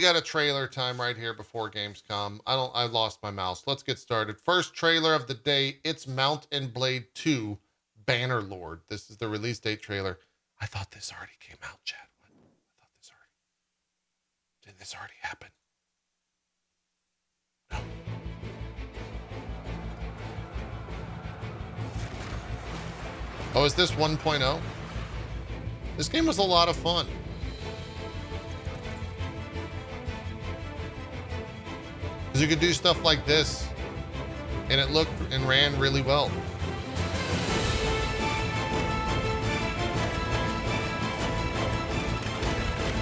We got a trailer time right here before games come. I lost my mouse. Let's get started. First trailer of the day. It's Mount and Blade 2 Bannerlord. This is the release date trailer. I thought this already came out, Chad. I thought this already. Did this already happen? No. Oh, is this 1.0? This game was a lot of fun. Because you could do stuff like this, and it looked and ran really well.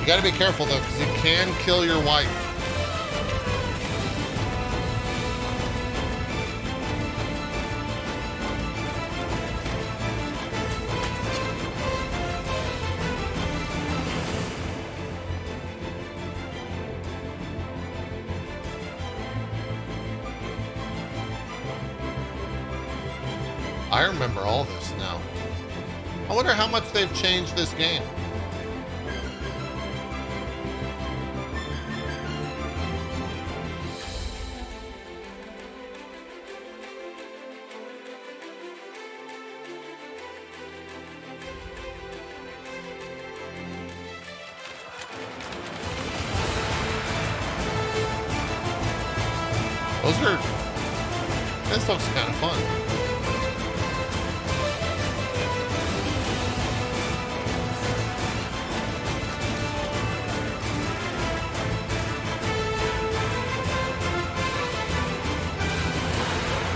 You got to be careful though, because you can kill your wife. I remember all this now. I wonder how much they've changed this game. This looks kind of fun.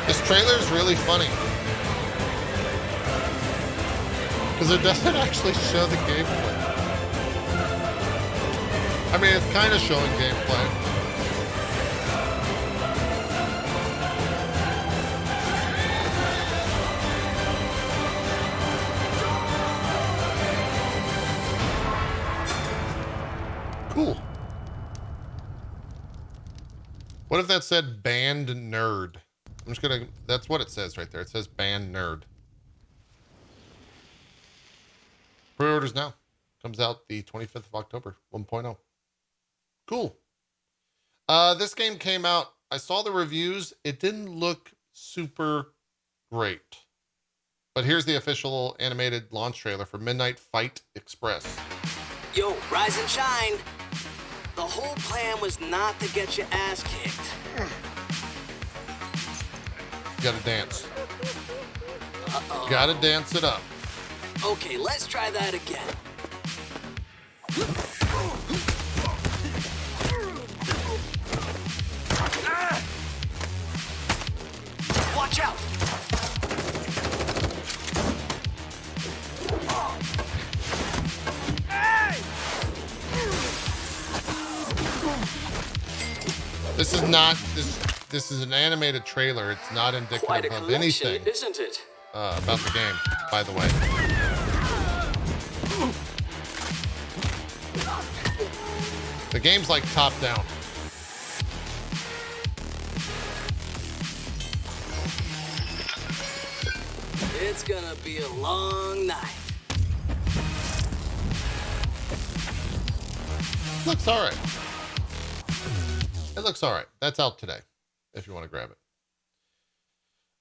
This trailer is really funny because it doesn't actually show the gameplay. I mean, it's kind of showing gameplay. Cool. What if that said banned nerd? I'm just gonna, that's what it says right there. It says banned nerd. Pre-orders now. Comes out the 25th of October, 1.0. Cool. This game came out, I saw the reviews. It didn't look super great. But here's the official animated launch trailer for Midnight Fight Express. Yo, rise and shine. The whole plan was not to get your ass kicked. You gotta dance. Uh-oh. Gotta dance it up. Okay, let's try that again. Watch out! This is not this is an animated trailer. It's not indicative of anything, isn't it? About the game, by the way. The game's like top down. It's gonna be a long night. Looks all right. It looks all right. That's out today, if you want to grab it.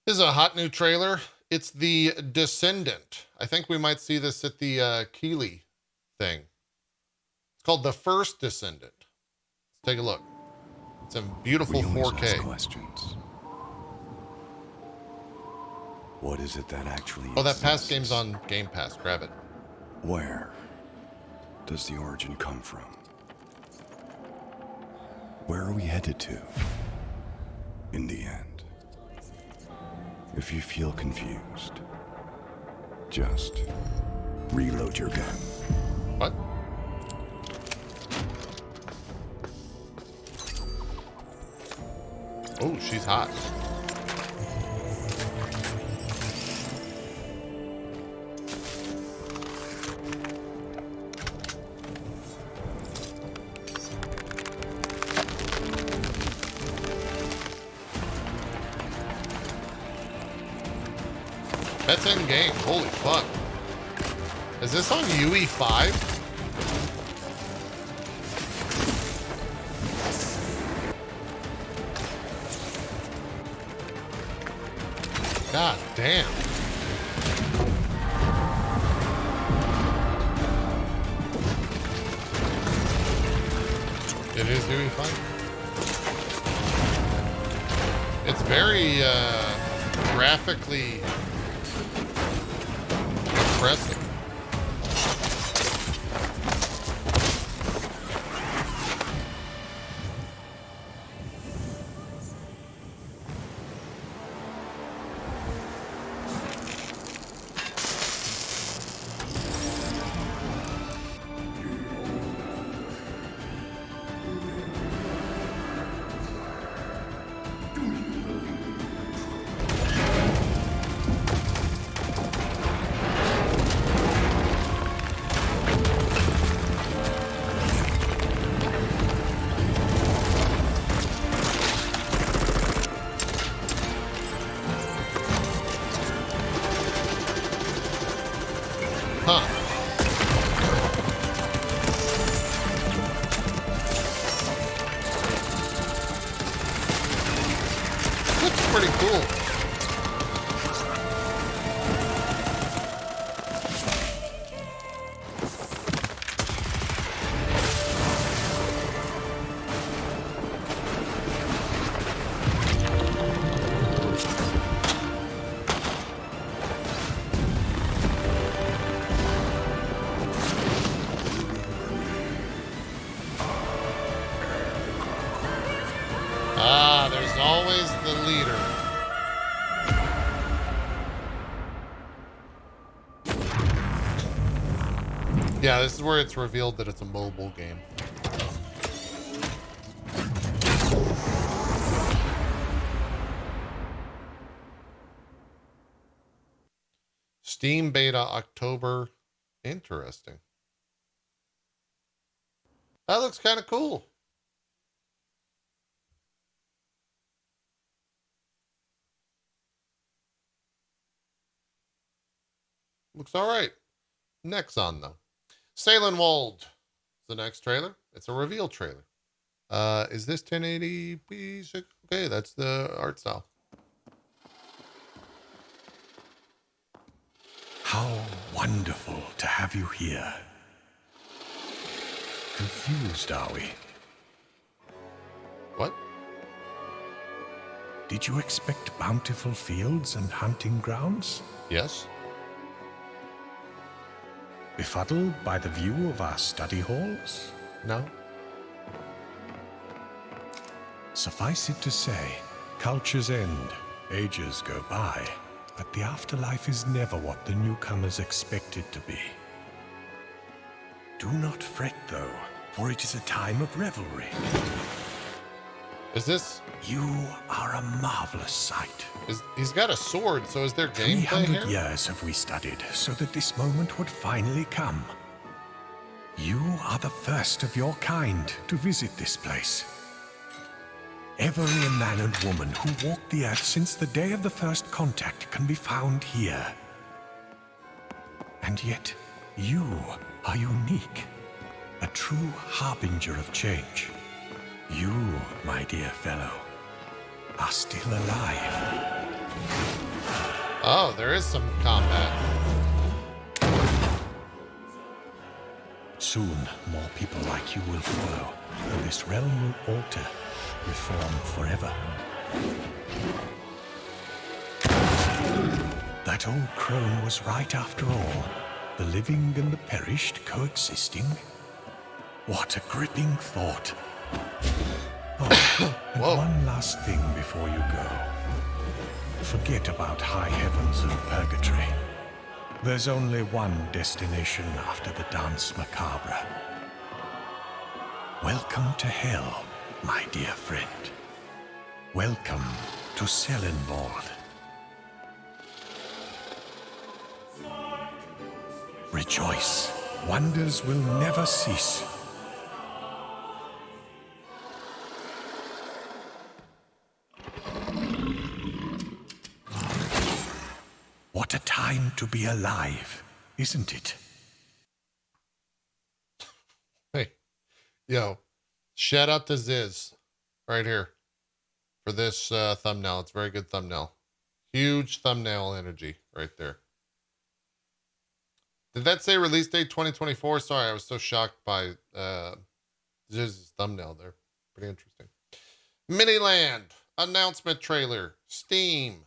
This is a hot new trailer. It's the Descendant. I think we might see this at the Keeley thing. It's called the First Descendant. Let's take a look. It's in beautiful 4K. Questions. What is it that actually Oh, that exists? past game's on Game Pass. Grab it. Where does the origin come from? Where are we headed to? In the end. If you feel confused, just reload your gun. What? Oh, she's hot. That's in game. Holy fuck. Is this on UE5? God damn. It is who we fight. It's very graphically impressive. Huh. Looks pretty cool. Ah, there's always the leader. Yeah, this is where it's revealed that it's a mobile game. Steam beta October. Interesting. That looks kind of cool. Looks all right. Next on though. Selenwald is the next trailer. It's a reveal trailer. Is this 1080p? Okay, that's the art style. How wonderful to have you here. Confused, are we? What? Did you expect bountiful fields and hunting grounds? Yes. Befuddled by the view of our study halls? No. Suffice it to say, cultures end, ages go by, but the afterlife is never what the newcomers expect it to be. Do not fret, though, for it is a time of revelry. Is this? You are a marvelous sight. He's got a sword, so is there gameplay 300 here? years have we studied so that this moment would finally come. You are the first of your kind to visit this place. Every man and woman who walked the earth since the day of the first contact can be found here. And yet, you are unique, a true harbinger of change. You, my dear fellow, are still alive. Oh, there is some combat. Soon, more people like you will follow, and this realm will alter, reform forever. That old crone was right after all, the living and the perished coexisting. What a gripping thought. Oh, and one last thing before you go. Forget about high heavens and purgatory. There's only one destination after the dance macabre. Welcome to hell, my dear friend. Welcome to Selenwald. Rejoice. Wonders will never cease. What a time to be alive, isn't it? Hey, yo, shout out to Ziz right here for this thumbnail. It's a very good thumbnail. Huge thumbnail energy right there. Did that say release date 2024? Sorry, I was so shocked by Ziz's thumbnail there. Pretty interesting. Miniland announcement trailer. Steam.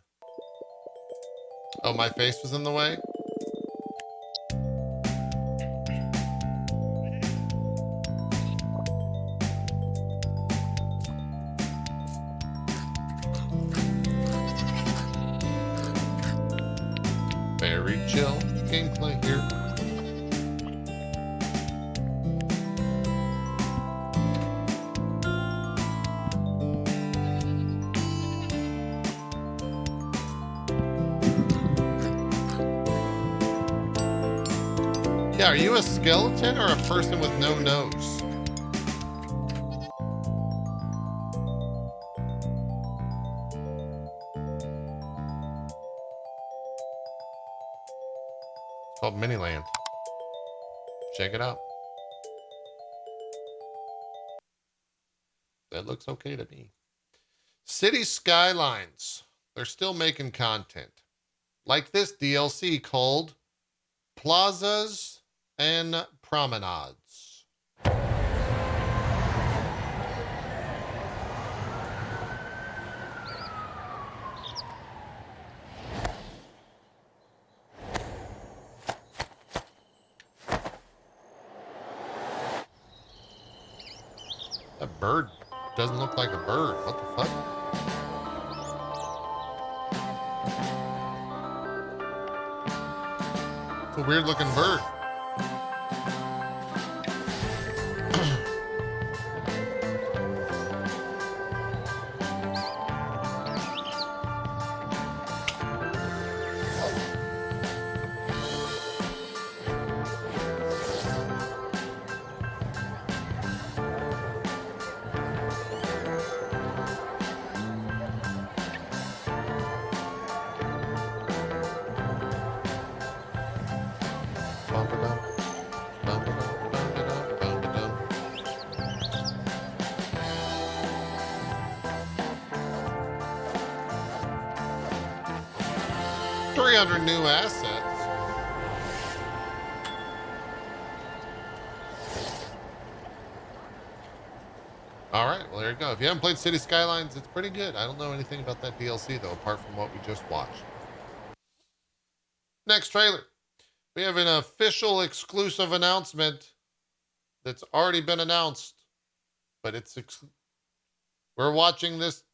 Oh, my face was in the way? Very chill gameplay here. Yeah, are you a skeleton or a person with no nose? It's called Miniland. Check it out. That looks okay to me. City Skylines. They're still making content. Like this DLC called Plazas and Promenades. That bird doesn't look like a bird. What the fuck? It's a weird looking bird. Bum-ba-dum, bum-ba-dum, bum-ba-dum, bum-ba-dum. 300 new assets. All right, well, there you go. If you haven't played City Skylines, it's pretty good. I don't know anything about that DLC, though, apart from what we just watched. Next trailer. We have an official exclusive announcement that's already been announced, but we're watching this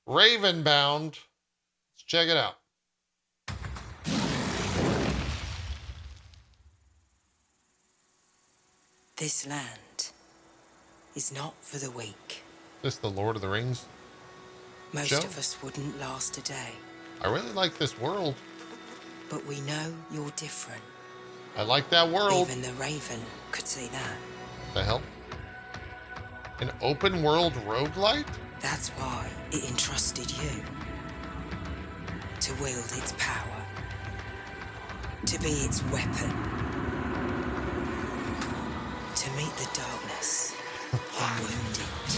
Ravenbound. Let's check it out. This land is not for the weak. Is this the Lord of the Rings Most show? of us wouldn't last a day, I really like this world. but we know you're different. I like that world. Even the Raven could see that. The hell? An open world roguelite? That's why it entrusted you to wield its power, to be its weapon, to meet the darkness and wound it,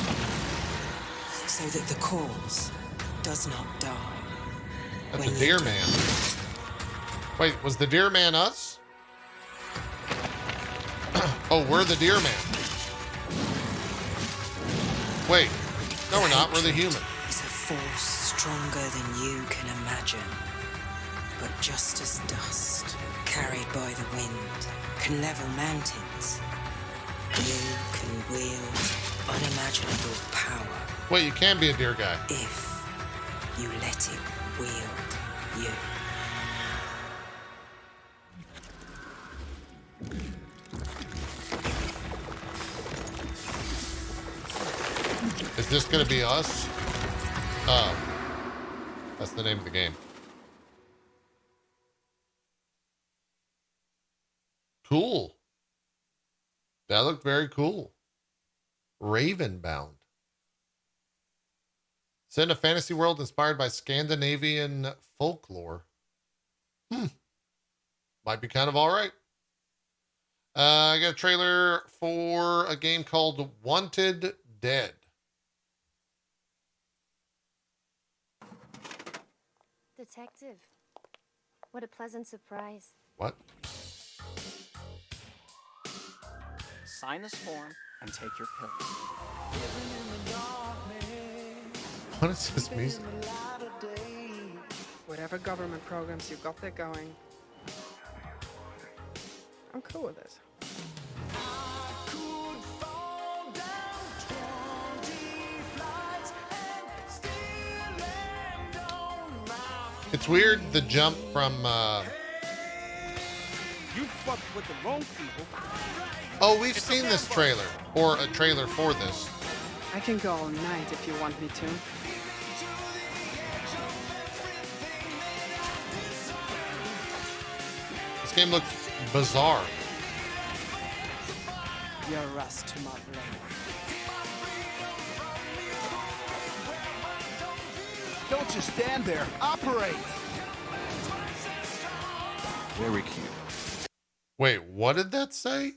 so that the cause does not die. That's when a you deer do. man. Wait, was the deer man us? Oh, we're the deer man. Wait, no, we're not. We're the human. It's a force stronger than you can imagine, but just as dust, carried by the wind, can level mountains. You can wield unimaginable power Wait, you can be a deer guy. if you let it wield you. Is this going to be us? Oh, that's the name of the game. Cool. That looked very cool. Ravenbound. Set in a fantasy world inspired by Scandinavian folklore. Might be kind of all right. I got a trailer for a game called Wanted Dead. Detective. What a pleasant surprise. What? Sign this form and take your pill. What is this music? Whatever government programs you've got there going, I'm cool with it. It's weird the jump from You fucked with the wrong people. oh, we've seen this trailer, or a trailer for this. I can go all night if you want me to. This game looks bizarre. You're rust to my blade. Don't just stand there. Operate. Very cute. Wait, what did that say?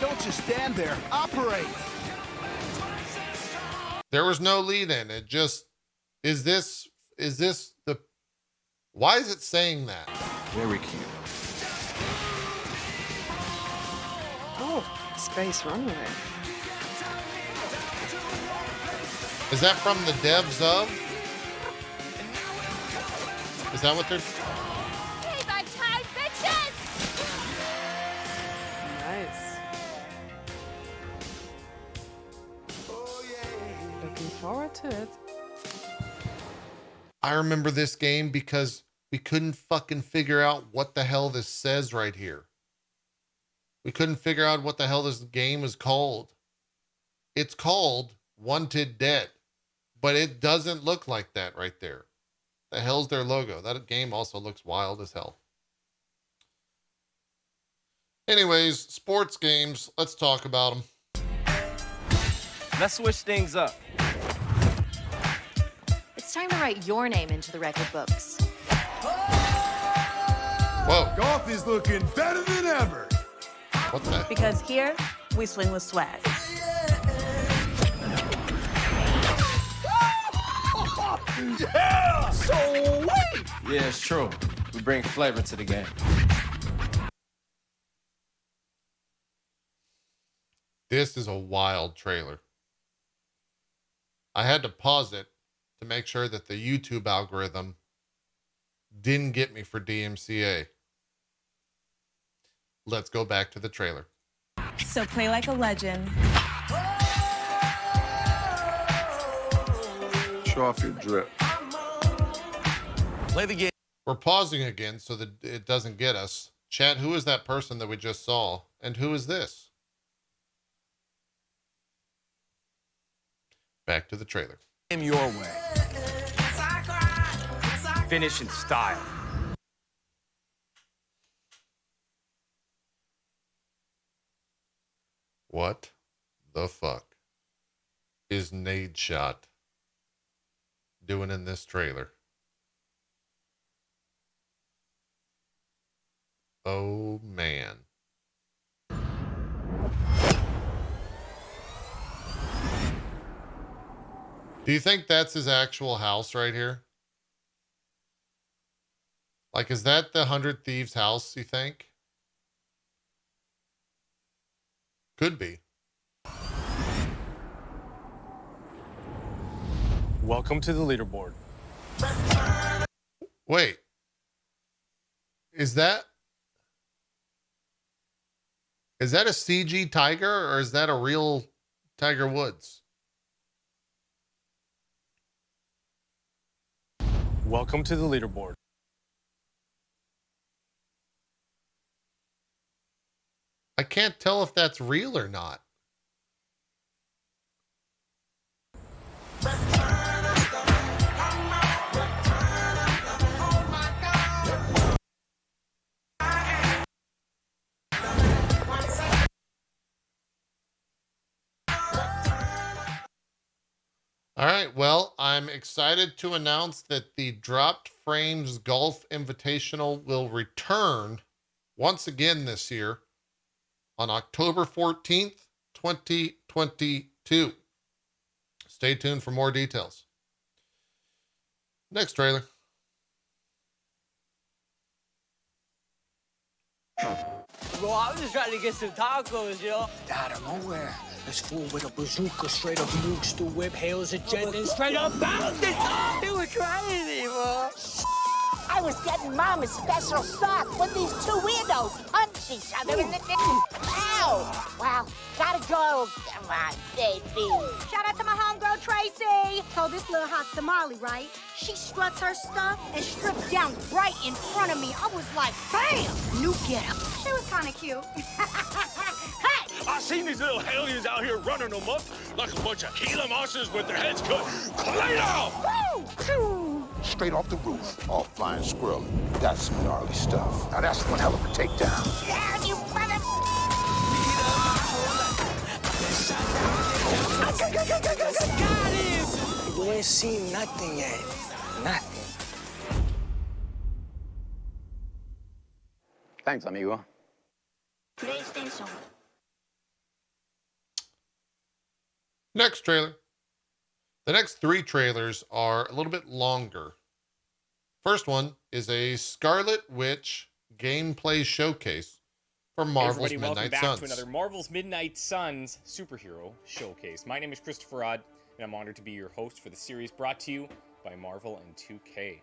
Don't just stand there. Operate. There was no lead in. It just is this the why is it saying that? Very cute. Oh, space runway. Is that from the devs of? Is that what they're Payback time, bitches! Nice. Looking forward to it. I remember this game because we couldn't fucking figure out what the hell this says right here. We couldn't figure out what the hell this game is called. It's called Wanted Dead, but it doesn't look like that right there. The hell's their logo? That game also looks wild as hell. Anyways, sports games, let's talk about them. Let's switch things up. It's time to write your name into the record books. Whoa, Golf is looking better than ever. what the? Because here, we swing with swag. Yeah! So wait! Yeah, it's true. We bring flavor to the game. This is a wild trailer. I had to pause it to make sure that the YouTube algorithm didn't get me for DMCA. Let's go back to the trailer. So play like a legend. Show off your drip. Play the game. We're pausing again so that it doesn't get us. Chat, who is that person that we just saw? And who is this? Back to the trailer. Your way. Finish in style. What the fuck is Nade Shot doing in this trailer? Oh man. Do you think that's his actual house right here? Like, is that the 100 Thieves house, you think? Could be. Welcome to the leaderboard. Wait. Is that a CG tiger or is that a real Tiger Woods? Welcome to the leaderboard. I can't tell if that's real or not. All right, well, I'm excited to announce that the Dropped Frames Golf Invitational will return once again this year on October 14th, 2022. stay tuned for more details. Next trailer. Well, I was just trying to get some tacos, yo. Out of nowhere, this fool with a bazooka straight up nukes the whip, hails a jet, and straight up bounces. It was crazy, bro. I was getting Mama's special sauce when these two weirdos punch each other in the Ow! Well, gotta go. Come on, baby. Shout out to my homegirl, Tracy. So this little hot tamale, right? She struts her stuff and strips down right in front of me. I was like, bam! New getup. She was kind of cute. Hey! I seen these little hellions out here running amok like a bunch of Gila monsters with their heads cut clean off! Woo! Straight off the roof, all flying squirrel. That's some gnarly stuff. Now that's one hell of a takedown. Down, you brother! You ain't seen nothing yet. Nothing. Thanks, amigo. PlayStation. Next trailer. The next 3 trailers are a little bit longer. First one is a Scarlet Witch gameplay showcase for Marvel's Hey everybody, Midnight welcome back Suns. to another Marvel's Midnight Suns superhero showcase. My name is Christopher Rod, and I'm honored to be your host for the series brought to you by Marvel and 2K. A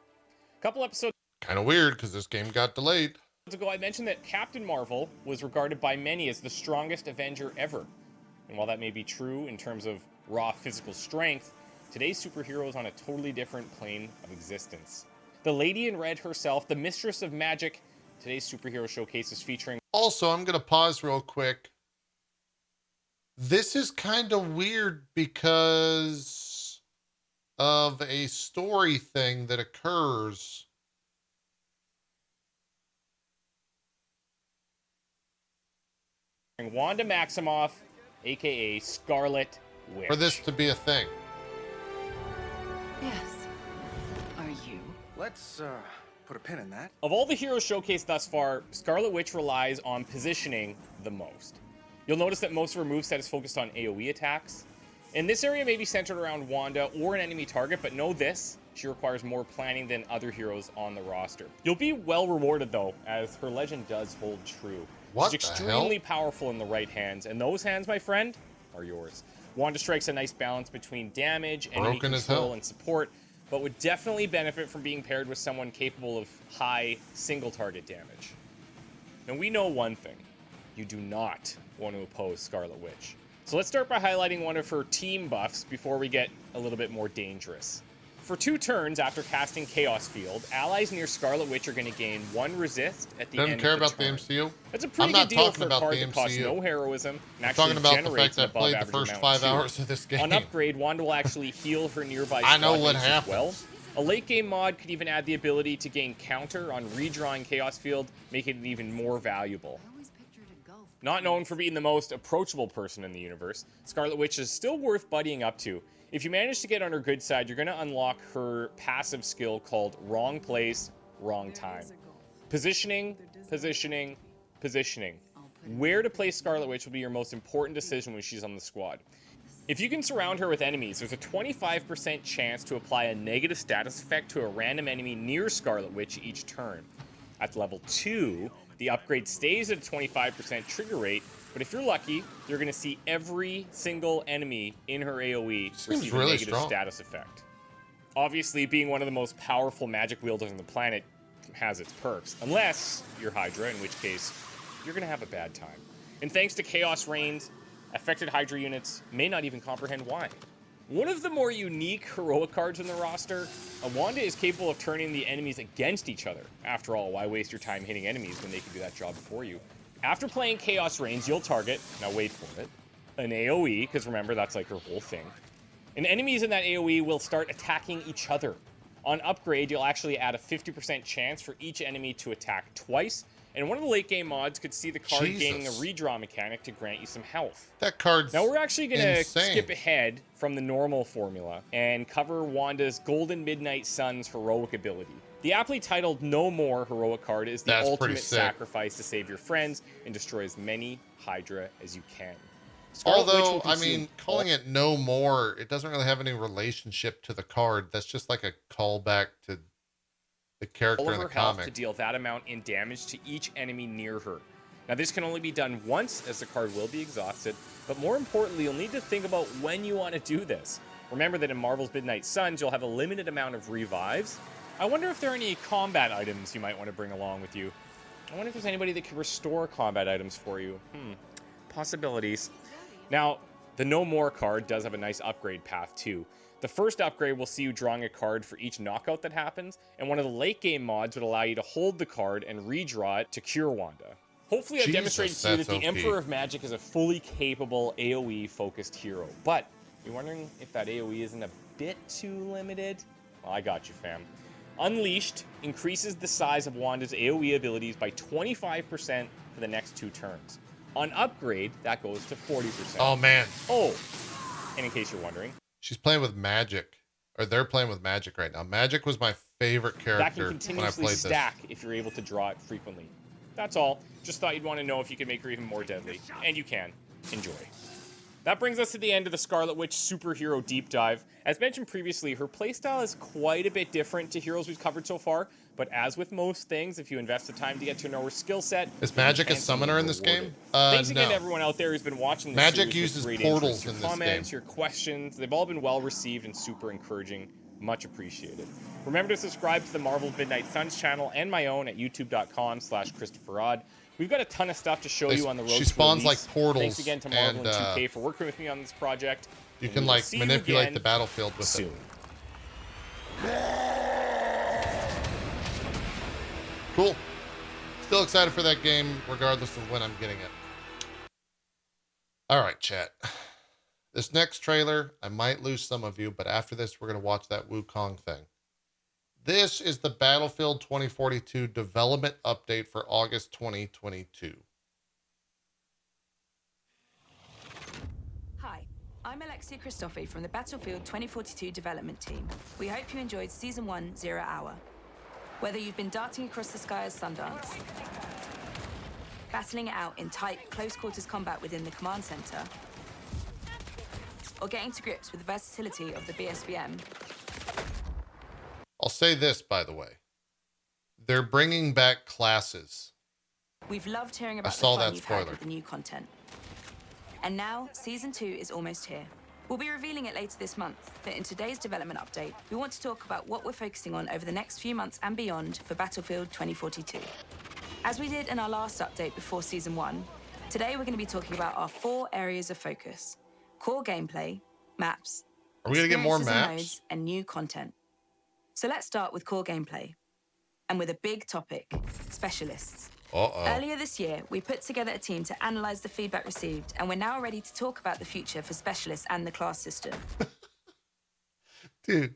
couple episodes Kind of weird because this game got delayed. ago, I mentioned that Captain Marvel was regarded by many as the strongest Avenger ever. And while that may be true in terms of raw physical strength, today's superhero is on a totally different plane of existence. The Lady in Red herself, the Mistress of Magic, today's superhero showcase is featuring. Also, I'm going to pause real quick. This is kind of weird because of a story thing that occurs. Wanda Maximoff, aka Scarlet Witch. For this to be a thing. Yes. Are you? Let's put a pin in that. Of all the heroes showcased thus far, Scarlet Witch relies on positioning the most. You'll notice that most of her moveset is focused on AoE attacks. And this area may be centered around Wanda or an enemy target, but know this, she requires more planning than other heroes on the roster. You'll be well rewarded though, as her legend does hold true. What She's the extremely hell? powerful in the right hands, and those hands, my friend, are yours. Wanda strikes a nice balance between damage, enemy Broken as control, hell. and support, but would definitely benefit from being paired with someone capable of high single target damage. Now we know one thing, you do not want to oppose Scarlet Witch. So let's start by highlighting one of her team buffs before we get a little bit more dangerous. For 2 turns after casting Chaos Field, allies near Scarlet Witch are going to gain 1 resist at the Doesn't end care of the about the turn. MCU. That's a pretty I'm not good deal talking for a about card the that costs MCU. no heroism and I'm actually talking about the generates fact that I an played the above-average first amount 5 too. hours of this game. On upgrade, Wanda will actually heal her nearby I know squad what mates as happens. well. A late game mod could even add the ability to gain counter on redrawing Chaos Field, making it even more valuable. Not known for being the most approachable person in the universe, Scarlet Witch is still worth buddying up to. If you manage to get on her good side, you're going to unlock her passive skill called Wrong Place, Wrong Time. Positioning, positioning, positioning. Where to place Scarlet Witch will be your most important decision when she's on the squad. If you can surround her with enemies, there's a 25% chance to apply a negative status effect to a random enemy near Scarlet Witch each turn. At level 2, the upgrade stays at a 25% trigger rate, but if you're lucky, you're going to see every single enemy in her AoE receive really a negative strong. status effect. Obviously, being one of the most powerful magic wielders on the planet has its perks, unless you're Hydra, in which case you're going to have a bad time. And thanks to Chaos Reigns, affected Hydra units may not even comprehend why. One of the more unique heroic cards in the roster, Wanda is capable of turning the enemies against each other. After all, why waste your time hitting enemies when they can do that job for you? After playing Chaos Reigns, you'll target, now wait for it, an AoE, because remember, that's like her whole thing. And enemies in that AoE will start attacking each other. On upgrade, you'll actually add a 50% chance for each enemy to attack twice, and one of the late game mods could see the card gaining a redraw mechanic to grant you some health. That card's Now we're actually going to insane. skip ahead from the normal formula and cover Wanda's Golden Midnight Suns heroic ability. The aptly titled No More heroic card is the That's pretty ultimate sick. sacrifice to save your friends and destroy as many Hydra as you can. Scarlet Witch will Although, I consume mean, calling it no more, it doesn't really have any relationship to the card. That's just like a callback to the all character of in her the health comic. to deal that amount in damage to each enemy near her. Now, this can only be done once, as the card will be exhausted, but more importantly, you'll need to think about when you want to do this. Remember that in Marvel's Midnight Suns, you'll have a limited amount of revives. I wonder if there are any combat items you might want to bring along with you. I wonder if there's anybody that can restore combat items for you. Possibilities. Now, the No More card does have a nice upgrade path too. The first upgrade will see you drawing a card for each knockout that happens, and one of the late game mods would allow you to hold the card and redraw it to cure Wanda. Hopefully I've demonstrated to you that the OP. Emperor of Magic is a fully capable AoE focused hero, but you're wondering if that AoE isn't a bit too limited? Well, I got you, fam. Unleashed increases the size of Wanda's AoE abilities by 25% for the next 2 turns. On upgrade, that goes to 40%. Oh, man. Oh, and in case you're wondering, She's playing with Magic. Or they're playing with Magic right now. Magic was my favorite that character can when I continuously played stack if you're able to draw it frequently. That's all. Just thought you'd want to know if you could make her even more deadly. And you can. Enjoy. That brings us to the end of the Scarlet Witch superhero deep dive. As mentioned previously, her playstyle is quite a bit different to heroes we've covered so far, but as with most things, if you invest the time to get to know her skill set... Is Magic a summoner in this game? Thanks again No. to everyone out there who's been watching this Magic series uses with great portals interest. Your in this comments, game. your questions, they've all been well received and super encouraging. Much appreciated. Remember to subscribe to the Marvel's Midnight Suns channel and my own at youtube.com/ChristopherRod. We've got a ton of stuff to show you on the road She to spawns release. like portals. Thanks again to Marvel and, and 2K for working with me on this project. You And can we will like see you manipulate again the battlefield with soon. it. Cool. Still excited for that game, regardless of when I'm getting it. All right, chat. This next trailer, I might lose some of you, but after this, we're going to watch that Wukong thing. This is the Battlefield 2042 development update for August 2022. Hi, I'm Alexia Christophe from the Battlefield 2042 development team. We hope you enjoyed Season 1 0 Hour. Whether you've been darting across the sky as Sundance, battling it out in tight, close-quarters combat within the command center, or getting to grips with the versatility of the BSVM, I'll say this, by the way. They're bringing back classes. we've loved hearing about the saw fun that you've had spoiler. with the new content. And now, Season 2 is almost here. We'll be revealing it later this month, but in today's development update, we want to talk about what we're focusing on over the next few months and beyond for Battlefield 2042. As we did in our last update before Season 1, today we're going to be talking about our 4 areas of focus: core gameplay, maps, Are we going to get more experiences and maps? modes, and new content. So let's start with core gameplay, and with a big topic, specialists. Uh-oh. Earlier this year, we put together a team to analyze the feedback received, and we're now ready to talk about the future for specialists and the class system. Dude,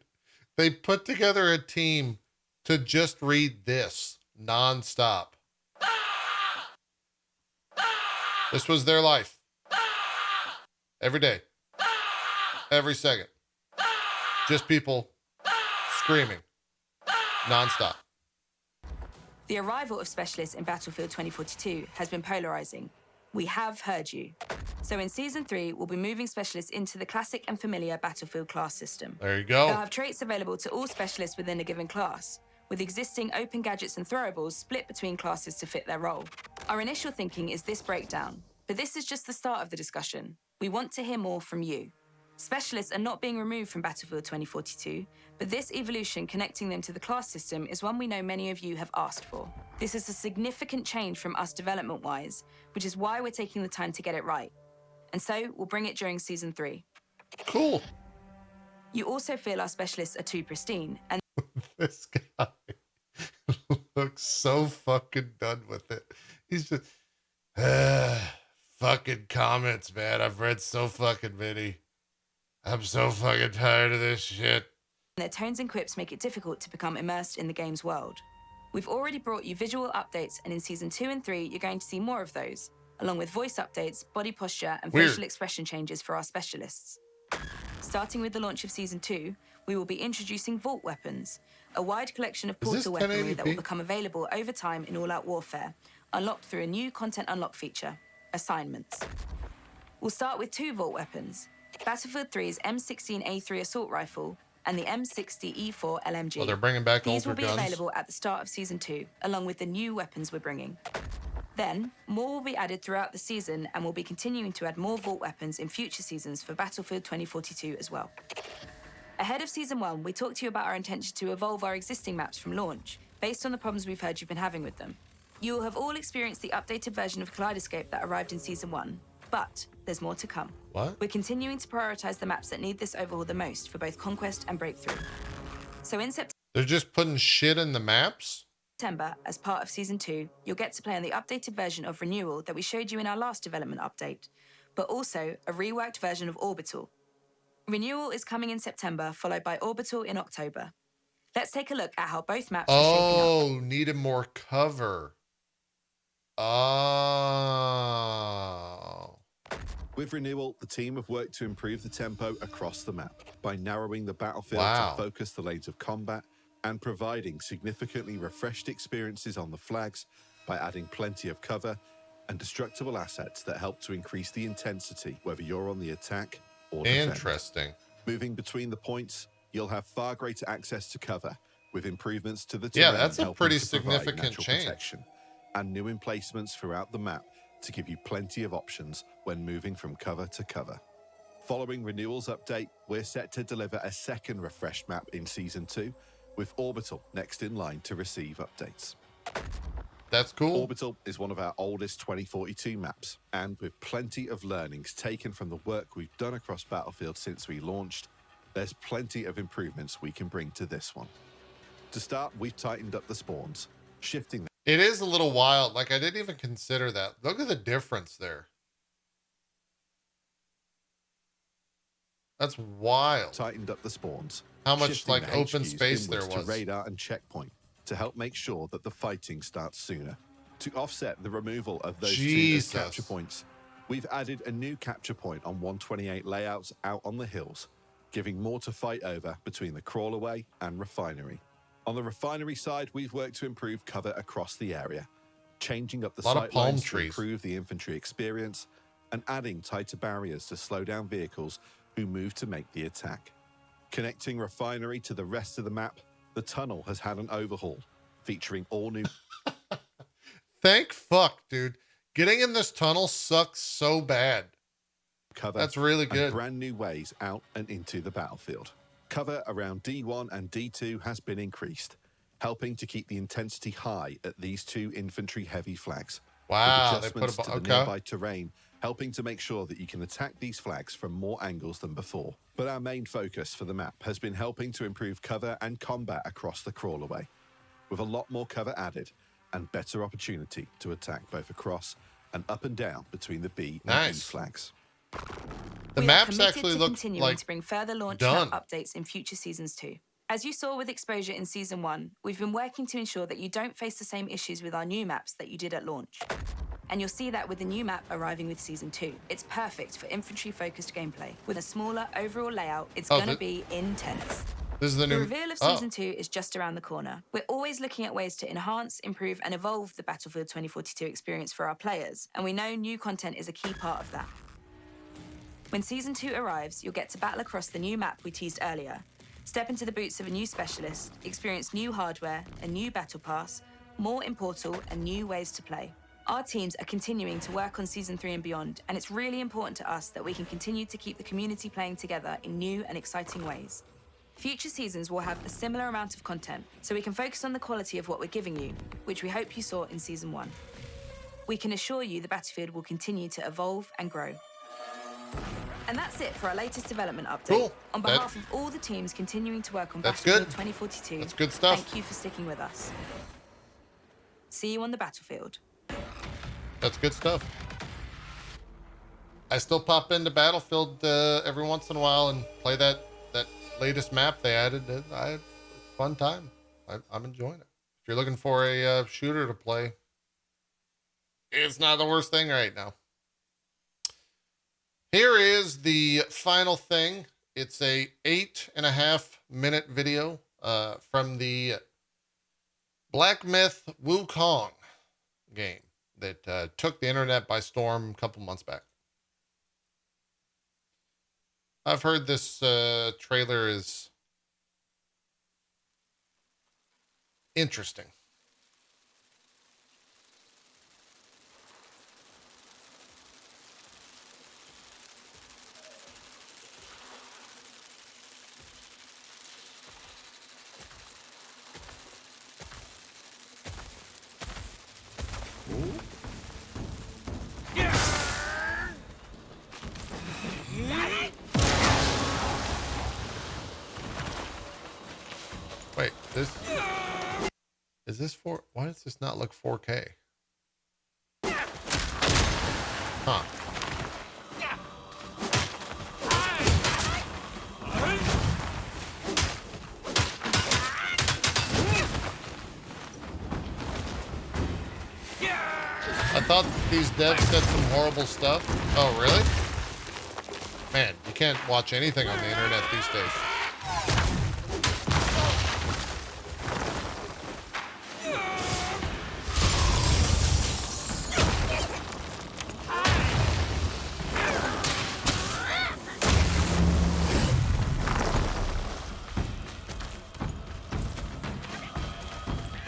they put together a team to just read this nonstop. This was their life. Every day. Every second. Just people screaming nonstop. The arrival of specialists in Battlefield 2042 has been polarizing. We have heard you. So in Season 3, we'll be moving specialists into the classic and familiar Battlefield class system. There you go. They'll have traits available to all specialists within a given class, with existing open gadgets and throwables split between classes to fit their role. Our initial thinking is this breakdown, but this is just the start of the discussion. We want to hear more from you. Specialists are not being removed from Battlefield 2042, but this evolution connecting them to the class system is one we know many of you have asked for. This is a significant change from us development-wise, which is why we're taking the time to get it right. And so, we'll bring it during Season 3. Cool. You also feel our specialists are too pristine, and This guy looks so fucking done with it. He's just, fucking comments, man. I've read so fucking many. I'm so fucking tired of this shit. their tones and quips make it difficult to become immersed in the game's world. We've already brought you visual updates, and in Season 2 and 3, you're going to see more of those, along with voice updates, body posture, and Weird. facial expression changes for our specialists. Starting with the launch of Season 2, we will be introducing Vault weapons, a wide collection of Is this portal weaponry that will 1080p? become available over time in all-out warfare, unlocked through a new content unlock feature, assignments. We'll start with 2 vault weapons, Battlefield 3's M16A3 assault rifle and the M60E4 LMG. Well, they're bringing back These older will be guns. available at the start of Season 2, along with the new weapons we're bringing. Then, more will be added throughout the season, and we'll be continuing to add more vault weapons in future seasons for Battlefield 2042 as well. Ahead of Season 1, we talked to you about our intention to evolve our existing maps from launch, based on the problems we've heard you've been having with them. You will have all experienced the updated version of Kaleidoscope that arrived in Season 1, but there's more to come. What? We're continuing to prioritise the maps that need this overhaul the most for both Conquest and Breakthrough. So in They're just putting shit in the maps? September, as part of Season 2, you'll get to play on the updated version of Renewal that we showed you in our last development update, but also a reworked version of Orbital. Renewal is coming in September, followed by Orbital in October. Let's take a look at how both maps are shaping up. Oh, needed more cover. Oh. With Renewal, the team have worked to improve the tempo across the map by narrowing the battlefield Wow. to focus the lanes of combat and providing significantly refreshed experiences on the flags by adding plenty of cover and destructible assets that help to increase the intensity, whether you're on the attack or defend. Interesting. Moving between the points, you'll have far greater access to cover with improvements to the Yeah, terrain that's a helping pretty to provide significant natural change. protection, and new emplacements throughout the map to give you plenty of options when moving from cover to cover. Following Renewal's update, we're set to deliver a second refreshed map in Season 2, with Orbital next in line to receive updates. That's cool. Orbital is one of our oldest 2042 maps, and with plenty of learnings taken from the work we've done across Battlefield since we launched, there's plenty of improvements we can bring to this one. To start, we've tightened up the spawns, shifting them. It is a little wild. Like, I didn't even consider that. Look at the difference there. That's wild. Tightened up the spawns. How much, shifting like, the open HQs space there inwards was. to radar and checkpoint to help make sure that the fighting starts sooner. To offset the removal of those two as capture points, we've added a new capture point on 128 layouts out on the hills, giving more to fight over between the crawlaway and refinery. On the refinery side, we've worked to improve cover across the area, changing up the Lot of sight palm lines to trees. improve the infantry experience and adding tighter barriers to slow down vehicles who move to make the attack. Connecting refinery to the rest of the map, the tunnel has had an overhaul, featuring all new... Thank fuck, dude. Getting in this tunnel sucks so bad. cover. That's really good. And brand new ways out and into the battlefield. Cover around D1 and D2 has been increased, helping to keep the intensity high at these two infantry-heavy flags. Wow, with they put adjustments to the okay. nearby terrain, helping to make sure that you can attack these flags from more angles than before. But our main focus for the map has been helping to improve cover and combat across the crawlaway, with a lot more cover added and better opportunity to attack both across and up and down between the B and E flags. The We are maps committed actually to look continuing like to bring further launch done. map updates in future seasons too. As you saw with exposure in season 1, we've been working to ensure that you don't face the same issues with our new maps that you did at launch. And you'll see that with the new map arriving with season 2. It's perfect for infantry-focused gameplay. With a smaller overall layout, it's gonna be intense. This is the new reveal of season 2 is just around the corner. We're always looking at ways to enhance, improve, and evolve the Battlefield 2042 experience for our players, and we know new content is a key part of that. When season 2 arrives, you'll get to battle across the new map we teased earlier, step into the boots of a new specialist, experience new hardware, a new battle pass, more in Portal, and new ways to play. Our teams are continuing to work on season 3 and beyond, and it's really important to us that we can continue to keep the community playing together in new and exciting ways. Future seasons will have a similar amount of content, so we can focus on the quality of what we're giving you, which we hope you saw in season 1. We can assure you the Battlefield will continue to evolve and grow. And that's it for our latest development update. Cool. On behalf of all the teams continuing to work on That's Battlefield good. 2042, That's good stuff. Thank you for sticking with us. See you on the battlefield. That's good stuff. I still pop into Battlefield every once in a while and play that latest map they added. I had a fun time. I'm enjoying it. If you're looking for a shooter to play, it's not the worst thing right now. Here is the final thing. It's a 8.5-minute video from the Black Myth Wukong game that took the internet by storm a couple months back. I've heard this trailer is interesting. Wait, this is this for? Why does this not look 4K? Huh. I thought these devs said some horrible stuff. Oh, really? Man, you can't watch anything on the internet these days.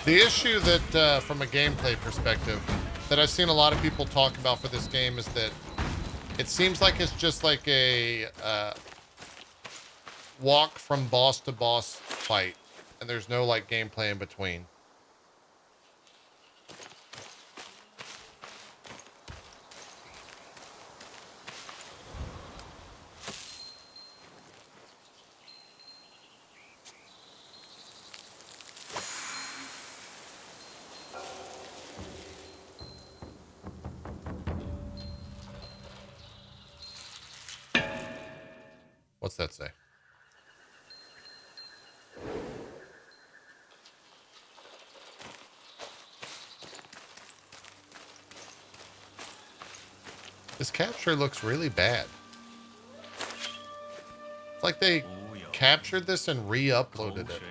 The issue that, from a gameplay perspective, that I've seen a lot of people talk about for this game is that it seems like it's just like a walk from boss to boss fight, and there's no like gameplay in between. What's that say? This capture looks really bad. It's like they captured this and re-uploaded it.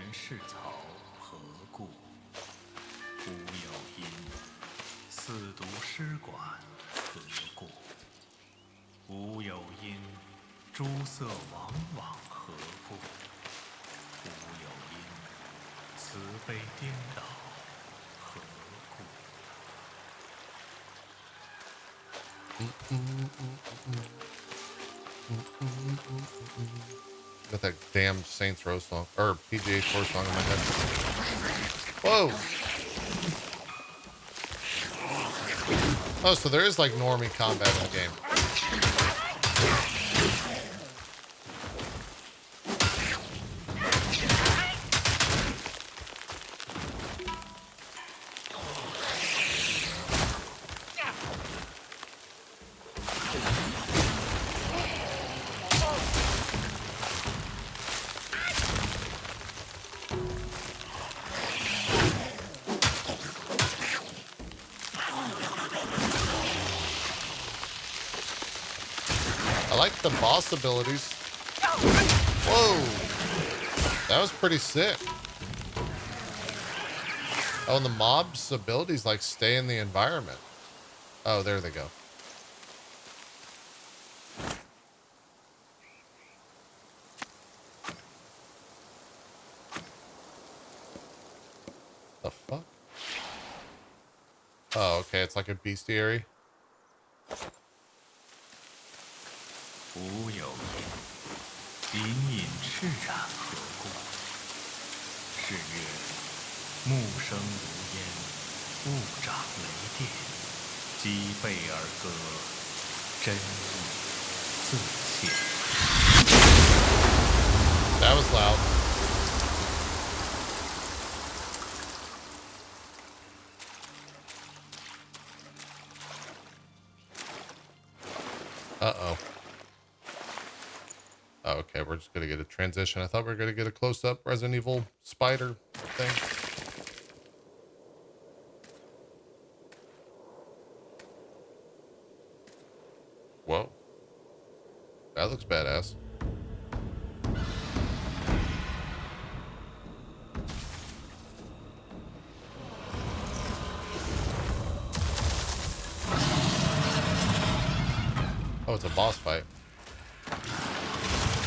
Got that damn Saints Row song or PGA Tour song in my head. Whoa! Oh, so there is like normie combat in the game. I like the boss abilities. Whoa! That was pretty sick. Oh, and the mob's abilities like stay in the environment. Oh, there they go. The fuck? Oh, okay, it's like a bestiary. 无有因，隐隐赤然何故？是曰：木生如烟，物长雷电，击背而歌，真意自现。That was loud. Uh-oh. Oh, okay, we're just gonna get a transition. I thought we were gonna get a close-up Resident Evil spider thing. Whoa. That looks badass. Oh, it's a boss fight.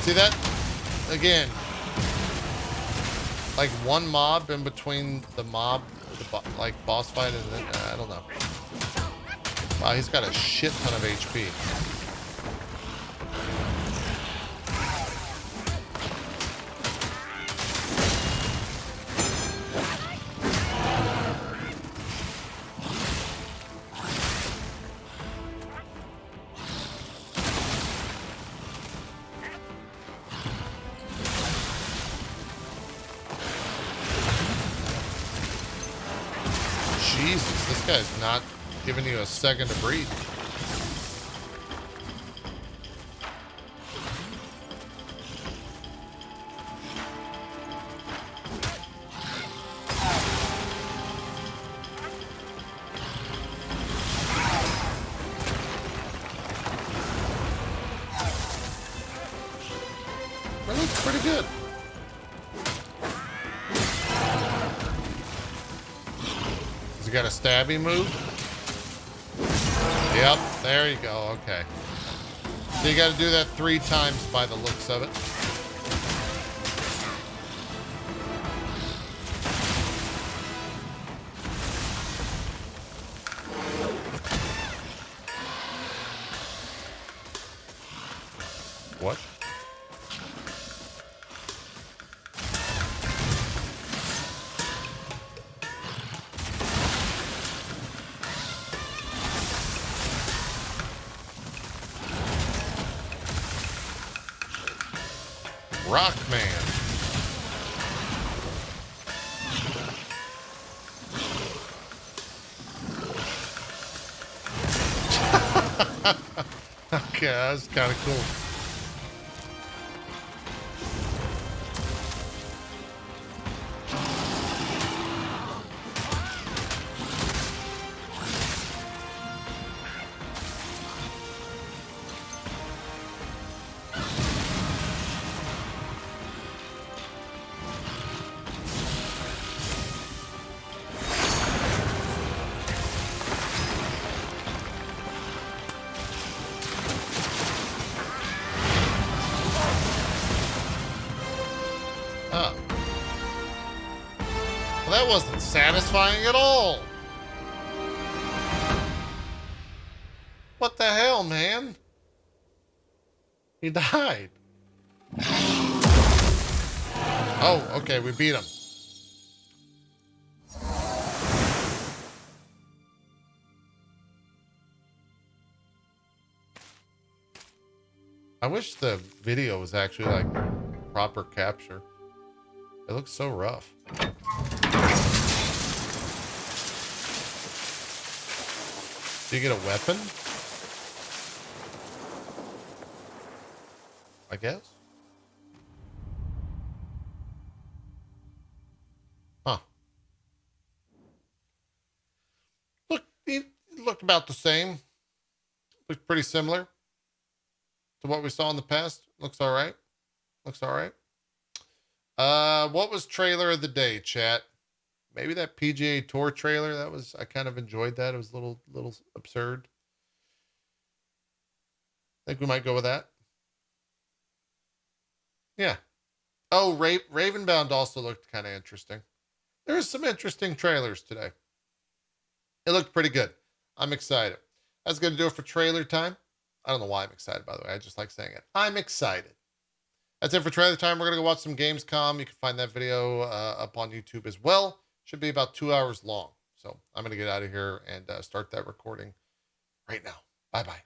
See that? Again. Like one mob in between the mob, like boss fight, and then, I don't know. Wow, he's got a shit ton of HP. Jesus, this guy's not giving you a second to breathe. That looks pretty good. Has he got a stabby move? Yep, there you go. Okay. So you got to do that 3 times by the looks of it. What? Rockman. Okay, that's kind of cool. Well, that wasn't satisfying at all. What the hell, man? He died. Oh, okay, we beat him. I wish the video was actually like proper capture. It looks so rough. Do you get a weapon? I guess. Huh. It looked about the same. Looked pretty similar to what we saw in the past. Looks all right. Looks all right. What was trailer of the day, chat? Maybe that PGA Tour trailer. That was, I kind of enjoyed that. It was a little absurd. I think we might go with that. Yeah. Oh, Ravenbound also looked kind of interesting. There's some interesting trailers today. It looked pretty good. I'm excited. That's going to do it for trailer time. I don't know why I'm excited, by the way. I just like saying it. I'm excited. That's it for trailer time. We're going to go watch some Gamescom. You can find that video up on YouTube as well. Should be about 2 hours long. So I'm going to get out of here and start that recording right now. Bye-bye.